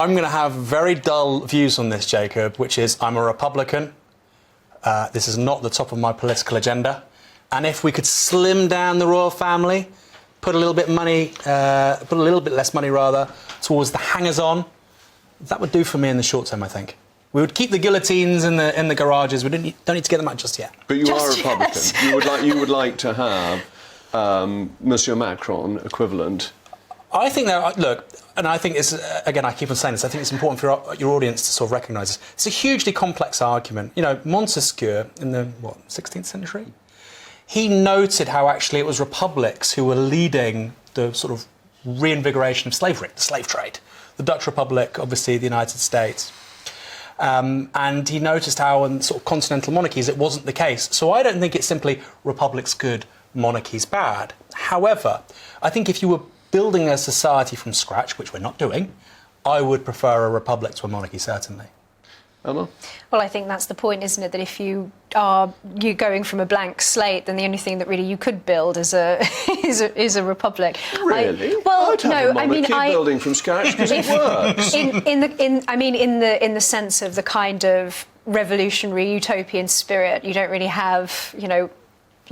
I'm going to have very dull views on this, Jacob, which is I'm a Republican. This is not the top of my political agenda. And if we could slim down the royal family, put a little bit less money rather, towards the hangers-on, that would do for me in the short term, I think. We would keep the guillotines in the garages. We don't need to get them out just yet. But you are a Republican. You would like to have Monsieur Macron equivalent. I think that, look, and I think it's, again, I keep on saying this, I think it's important for your audience to sort of recognise this. It's a hugely complex argument. You know, Montesquieu in the, 16th century? He noted how actually it was republics who were leading the sort of reinvigoration of slavery, the slave trade. The Dutch Republic, obviously the United States. And he noticed how in sort of continental monarchies it wasn't the case. So I don't think it's simply republics good, monarchies bad. However, I think if you were building a society from scratch, which we're not doing, I would prefer a republic to a monarchy, certainly. Emma? Well, I think that's the point, isn't it? That if you're going from a blank slate, then the only thing that really you could build is a is a republic. Really? Building from scratch because it works. In the sense of the kind of revolutionary utopian spirit, you don't really have, you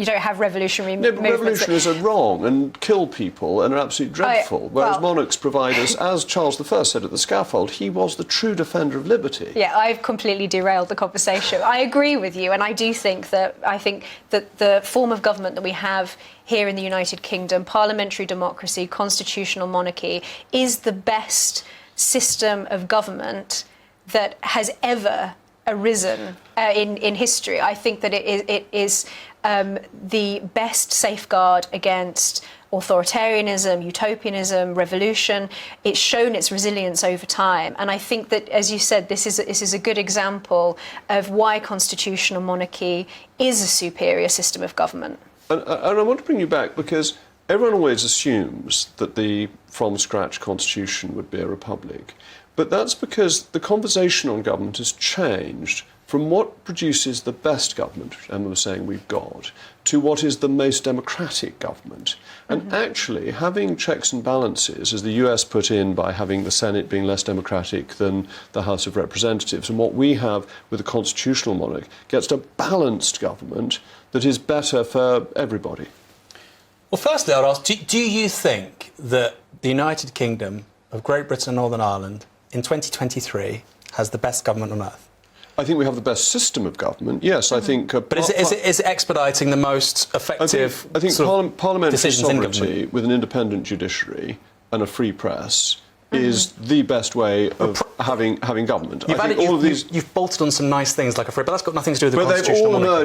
don't have revolutionary movements. Revolutionaries are wrong and kill people and are absolutely dreadful, whereas monarchs provide us, as Charles I said at the scaffold, he was the true defender of liberty. Yeah, I've completely derailed the conversation. I agree with you, and I think that the form of government that we have here in the United Kingdom, parliamentary democracy, constitutional monarchy, is the best system of government that has ever arisen in history. I think that it is the best safeguard against authoritarianism, utopianism, revolution. It's shown its resilience over time. And I think that, as you said, this is a good example of why constitutional monarchy is a superior system of government. And I want to bring you back because everyone always assumes that the from-scratch constitution would be a republic. But that's because the conversation on government has changed from what produces the best government, which Emma was saying we've got, to what is the most democratic government. And actually, having checks and balances, as the US put in by having the Senate being less democratic than the House of Representatives, and what we have with a constitutional monarch, gets to a balanced government that is better for everybody. Well, firstly, I'd ask, do you think that the United Kingdom of Great Britain and Northern Ireland in 2023 has the best government on earth? I think we have the best system of government, yes. I think... but is it expediting the most effective I think parliamentary sovereignty in with an independent judiciary and a free press is the best way of having government. You've bolted on some nice things like a free, but that's got nothing to do with the constitution.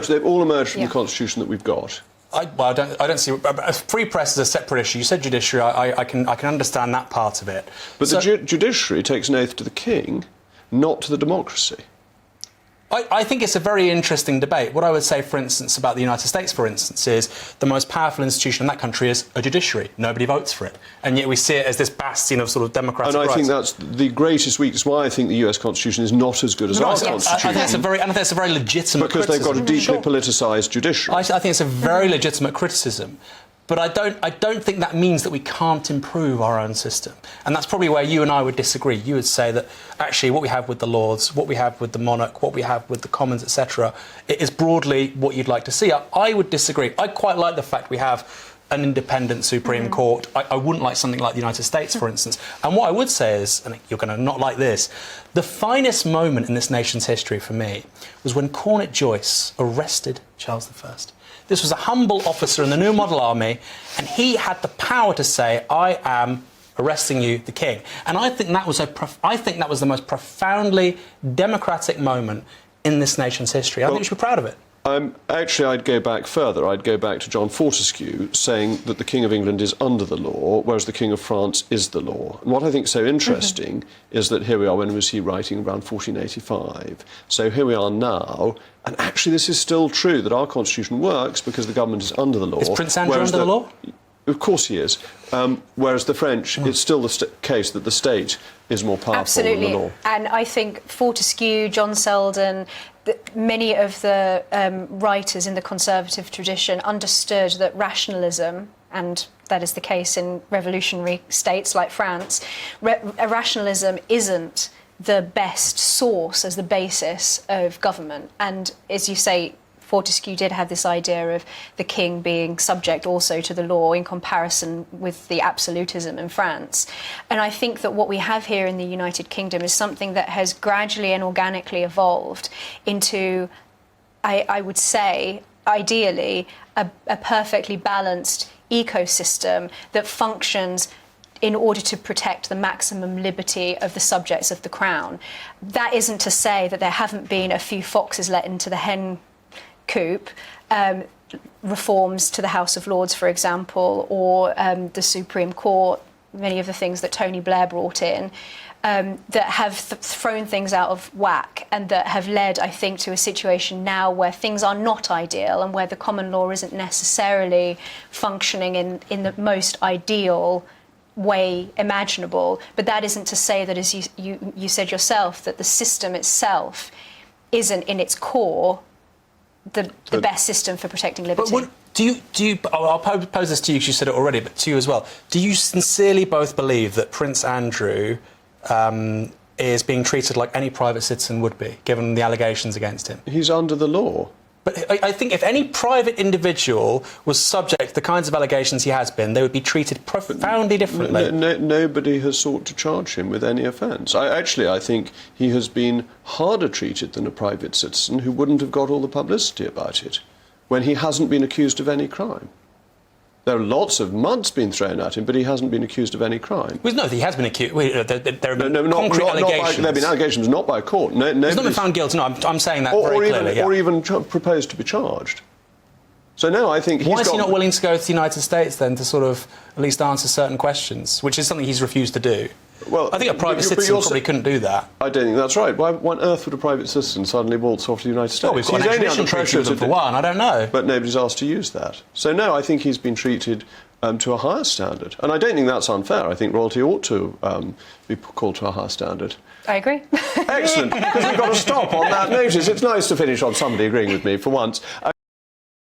They've all emerged from the constitution that we've got. I don't see. A free press is a separate issue. You said judiciary. I can understand that part of it. But the judiciary takes an oath to the king, not to the democracy. I think it's a very interesting debate. What I would say, for instance, about the United States, for instance, is the most powerful institution in that country is a judiciary. Nobody votes for it. And yet we see it as this bastion of sort of democratic rights. And I think that's the greatest weakness, why I think the US Constitution is not as good as our Constitution. I think it's a very legitimate because criticism. They've got a deeply politicised judiciary. I think it's a very legitimate criticism. But I don't think that means that we can't improve our own system. And that's probably where you and I would disagree. You would say that actually what we have with the Lords, what we have with the Monarch, what we have with the Commons, etc., it is broadly what you'd like to see. I would disagree. I quite like the fact we have an independent Supreme Court. I wouldn't like something like the United States, for instance. And what I would say is, and you're going to not like this, the finest moment in this nation's history for me was when Cornet Joyce arrested Charles I. This was a humble officer in the New Model Army, and he had the power to say, I am arresting you, the king. And I think that was the most profoundly democratic moment in this nation's history. I think we should be proud of it. Actually, I'd go back further. I'd go back to John Fortescue saying that the King of England is under the law, whereas the King of France is the law. And what I think is so interesting is that here we are, when was he writing? Around 1485. So here we are now, and actually this is still true, that our constitution works because the government is under the law. Is Prince Andrew under the law? Of course he is. Whereas the French, it's still the case that the state is more powerful than the law. And I think Fortescue, John Selden, many of the writers in the conservative tradition understood that rationalism and that is the case in revolutionary states like France. Rationalism isn't the best source as the basis of government. And as you say, Fortescue did have this idea of the king being subject also to the law in comparison with the absolutism in France. And I think that what we have here in the United Kingdom is something that has gradually and organically evolved into, I would say, ideally, a perfectly balanced ecosystem that functions in order to protect the maximum liberty of the subjects of the crown. That isn't to say that there haven't been a few foxes let into the hen coop, reforms to the House of Lords, for example, or the Supreme Court, many of the things that Tony Blair brought in, that have thrown things out of whack and that have led, I think, to a situation now where things are not ideal and where the common law isn't necessarily functioning in the most ideal way imaginable. But that isn't to say that, as you said yourself, that the system itself isn't in its core the best system for protecting liberty. But do you? I'll pose this to you because you said it already, but to you as well. Do you sincerely both believe that Prince Andrew is being treated like any private citizen would be, given the allegations against him? He's under the law. But I think if any private individual was subject to the kinds of allegations he has been, they would be treated profoundly differently. Nobody has sought to charge him with any offence. I think he has been harder treated than a private citizen who wouldn't have got all the publicity about it, when he hasn't been accused of any crime. There are lots of mud's been thrown at him, but he hasn't been accused of any crime. Well, no, he has been accused. There have been concrete allegations. There have been allegations, not by a court. He's not been found guilty. No, I'm saying that very clearly. Or even proposed to be charged. So now I think Why is he not willing to go to the United States then to sort of at least answer certain questions, which is something he's refused to do? Well, I think a private citizen probably couldn't do that. I don't think that's right. Why on earth would a private citizen suddenly waltz off to the United States? Well, we've got an extradition treaty with them for one. I don't know. But nobody's asked to use that. So no, I think he's been treated to a higher standard. And I don't think that's unfair. I think royalty ought to be called to a higher standard. I agree. Excellent, because we've got to stop on that notice. It's nice to finish on somebody agreeing with me for once.